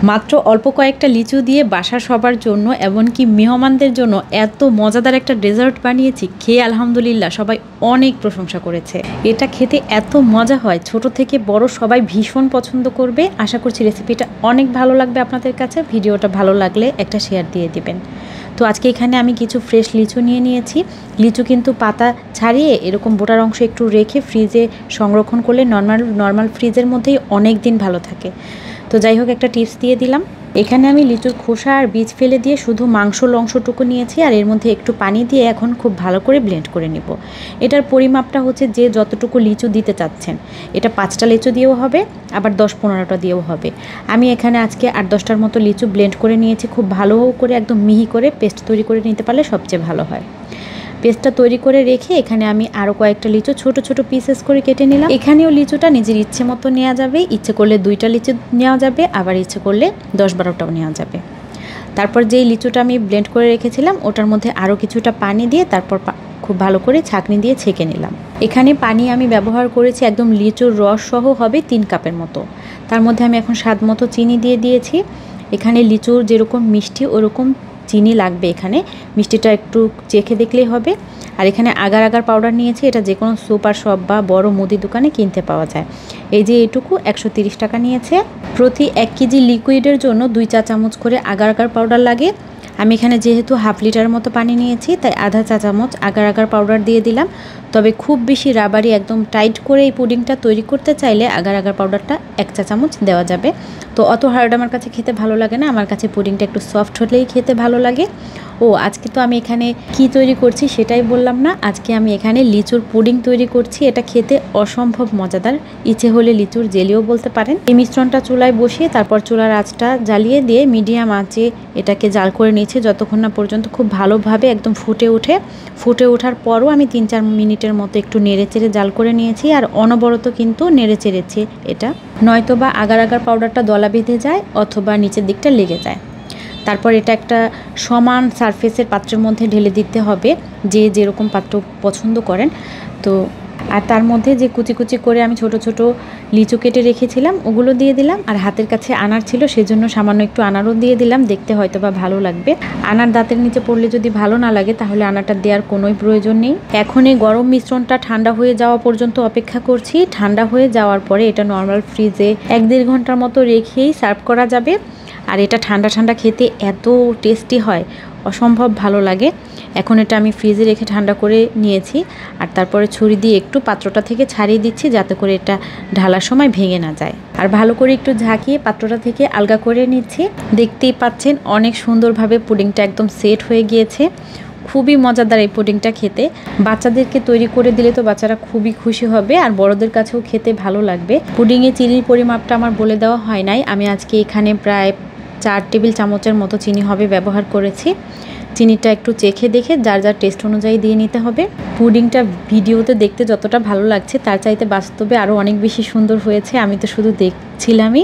মাত্র অল্প কয়েকটা লিচু দিয়ে বাসার সবার জন্য এমনকি মেহমানদের জন্য এত মজাদার একটা ডেজার্ট বানিয়েছি, খেয়ে আলহামদুলিল্লাহ সবাই অনেক প্রশংসা করেছে। এটা খেতে এত মজা হয়, ছোট থেকে বড় সবাই ভীষণ পছন্দ করবে। আশা করছি রেসিপিটা অনেক ভালো লাগবে আপনাদের কাছে। ভিডিওটা ভালো লাগলে একটা শেয়ার দিয়ে দিবেন। তো আজকে এখানে আমি কিছু ফ্রেশ লিচু নিয়ে নিয়েছি। লিচু কিন্তু পাতা ছাড়িয়ে এরকম বোটার অংশ একটু রেখে ফ্রিজে সংরক্ষণ করলে নর্মাল ফ্রিজের মধ্যেই অনেক দিন ভালো থাকে। তো যাই হোক, একটা টিপস দিয়ে দিলাম। এখানে আমি লিচুর খোসা আর বীজ ফেলে দিয়ে শুধু মাংসর অংশটুকু নিয়েছি, আর এর মধ্যে একটু পানি দিয়ে এখন খুব ভালো করে ব্লেন্ড করে নিব। এটার পরিমাপটা হচ্ছে যে যতটুকু লিচু দিতে চাচ্ছেন। এটা 5টা লিচু দিয়েও হবে, আবার 10-15টা দিয়েও হবে। আমি এখানে আজকে 8-10টার মতো লিচু ব্লেন্ড করে নিয়েছি। খুব ভালো করে একদম মিহি করে পেস্ট তৈরি করে নিতে পারলে সবচেয়ে ভালো হয়। পেস্টটা তৈরি করে রেখে এখানে আমি আরও কয়েকটা লিচু ছোট ছোট পিসেস করে কেটে নিলাম। এখানেও লিচুটা নিজের ইচ্ছে মতো নেওয়া যাবে। ইচ্ছে করলে 2টা লিচু নেওয়া যাবে, আবার ইচ্ছে করলে 10-12টাও নেওয়া যাবে। তারপর যেই লিচুটা আমি ব্লেন্ড করে রেখেছিলাম ওটার মধ্যে আরও কিছুটা পানি দিয়ে তারপর খুব ভালো করে ছাঁকনি দিয়ে ছেঁকে নিলাম। এখানে পানি আমি ব্যবহার করেছি একদম লিচুর রস সহ হবে 3 কাপের মতো। তার মধ্যে আমি এখন স্বাদ মতো চিনি দিয়ে দিয়েছি। এখানে লিচুর যেরকম মিষ্টি ওরকম চিনি লাগবে। এখানে মিষ্টিটা একটু চেখে দেখলেই হবে। আর এখানে আগার আগার পাউডার নিয়েছি। এটা যে কোনো সুপার শপ বা বড় মুদি দোকানে কিনতে পাওয়া যায়। এই যে এটুকু 130 টাকা নিয়েছে। প্রতি 1 কেজি লিকুইডের জন্য 2 চা চামচ করে আগার আগার পাউডার লাগে। আমি এখানে যেহেতু 1/2 লিটার মতো পানি নিয়েছি তাই আধা চা চামচ আগার আগার পাউডার দিয়ে দিলাম। তবে খুব বেশি রাবারি একদম টাইট করে এই পুডিংটা তৈরি করতে চাইলে আগার আগার পাউডারটা 1 চা চামচ দেওয়া যাবে। তো অত হার্ড আমার কাছে খেতে ভালো লাগে না, আমার কাছে পুডিংটা একটু সফট হলেই খেতে ভালো লাগে। আজকে তো আমি এখানে কি তৈরি করছি সেটাই বললাম না। আজকে আমি এখানে লিচুর পুডিং তৈরি করছি। এটা খেতে অসম্ভব মজাদার, ইচ্ছে হলে লিচুর জেলিও বলতে পারেন। এই মিশ্রণটা চুলায় বসিয়ে তারপর চুলার আঁচটা জ্বালিয়ে দিয়ে মিডিয়াম আঁচে এটাকে জাল করে নিয়েছি যতক্ষণ না পর্যন্ত খুব ভালোভাবে একদম ফুটে ওঠার পরও আমি 3-4 মিনিটের মতো একটু নেড়েচেড়ে জাল করে নিয়েছি। আর অনবরত কিন্তু নেড়েচেড়েছি এটা, নয়তো বা আগার আগার পাউডারটা দলা বেঁধে যায় অথবা নিচের দিকটা লেগে যায়। তারপর এটা একটা সমান সারফেসের পাত্রের মধ্যে ঢেলে দিতে হবে, যে যেরকম পাত্র পছন্দ করেন। তো আর তার মধ্যে যে কুচি কুচি করে আমি ছোট ছোট লিচু কেটে রেখেছিলাম ওগুলো দিয়ে দিলাম। আর হাতের কাছে আনার ছিল সেজন্য সামান্য একটু আনারও দিয়ে দিলাম, দেখতে হয়তো বা ভালো লাগবে। আনার দাঁতের নিচে পড়লে যদি ভালো না লাগে তাহলে আনারটা দেওয়ার কোনোই প্রয়োজন নেই। এখন এই গরম মিশ্রণটা ঠান্ডা হয়ে যাওয়া পর্যন্ত অপেক্ষা করছি। ঠান্ডা হয়ে যাওয়ার পরে এটা নর্মাল ফ্রিজে 1-1.5 ঘন্টার মতো রেখেই সার্ভ করা যাবে। আর এটা ঠান্ডা ঠান্ডা খেতে এত টেস্টি হয়, অসম্ভব ভালো লাগে। এখন এটা আমি ফ্রিজে রেখে ঠান্ডা করে নিয়েছি। আর তারপরে ছুরি দিয়ে একটু পাত্রটা থেকে ছাড়িয়ে দিচ্ছি যাতে করে এটা ঢালার সময় ভেঙে না যায়। আর ভালো করে একটু ঝাঁকিয়ে পাত্রটা থেকে আলগা করে নিচ্ছি। দেখতেই পাচ্ছেন অনেক সুন্দরভাবে পুডিংটা একদম সেট হয়ে গিয়েছে। খুবই মজাদার এই পুডিংটা খেতে। বাচ্চাদেরকে তৈরি করে দিলে তো বাচ্চারা খুবই খুশি হবে, আর বড়দের কাছেও খেতে ভালো লাগবে। পুডিংয়ে চিনির পরিমাপটা আমার বলে দেওয়া হয় নাই। আমি আজকে এখানে প্রায় 4 টেবিল চামচের মতো চিনি হবে ব্যবহার করেছি। চিনিটা একটু চেখে দেখে যার যার টেস্ট অনুযায়ী দিয়ে নিতে হবে। পুডিংটা ভিডিওতে দেখতে যতটা ভালো লাগছে তার চাইতে বাস্তবে আরও অনেক বেশি সুন্দর হয়েছে। আমি তো শুধু দেখছিলামই।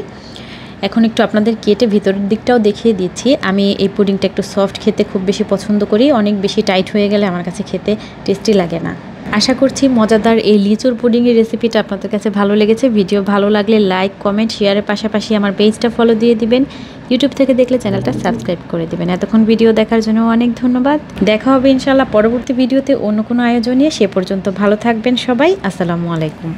এখন একটু আপনাদের কেটে ভিতরের দিকটাও দেখিয়ে দিচ্ছি। আমি এই পুডিংটা একটু সফট খেতে খুব বেশি পছন্দ করি। অনেক বেশি টাইট হয়ে গেলে আমার কাছে খেতে টেস্টি লাগে না। আশা করছি মজাদার এই লিচুর পুডিংয়ের রেসিপিটা আপনাদের কাছে ভালো লেগেছে। ভিডিও ভালো লাগলে লাইক, কমেন্ট, শেয়ারের পাশাপাশি আমার পেজটা ফলো দিয়ে দিবেন। ইউটিউব থেকে দেখলে চ্যানেলটা সাবস্ক্রাইব করে দিবেন। এতক্ষণ ভিডিও দেখার জন্য অনেক ধন্যবাদ। দেখা হবে ইনশাআল্লাহ পরবর্তী ভিডিওতে অন্য কোনো আয়োজন নিয়ে। সে পর্যন্ত ভালো থাকবেন সবাই। আসসালামু আলাইকুম।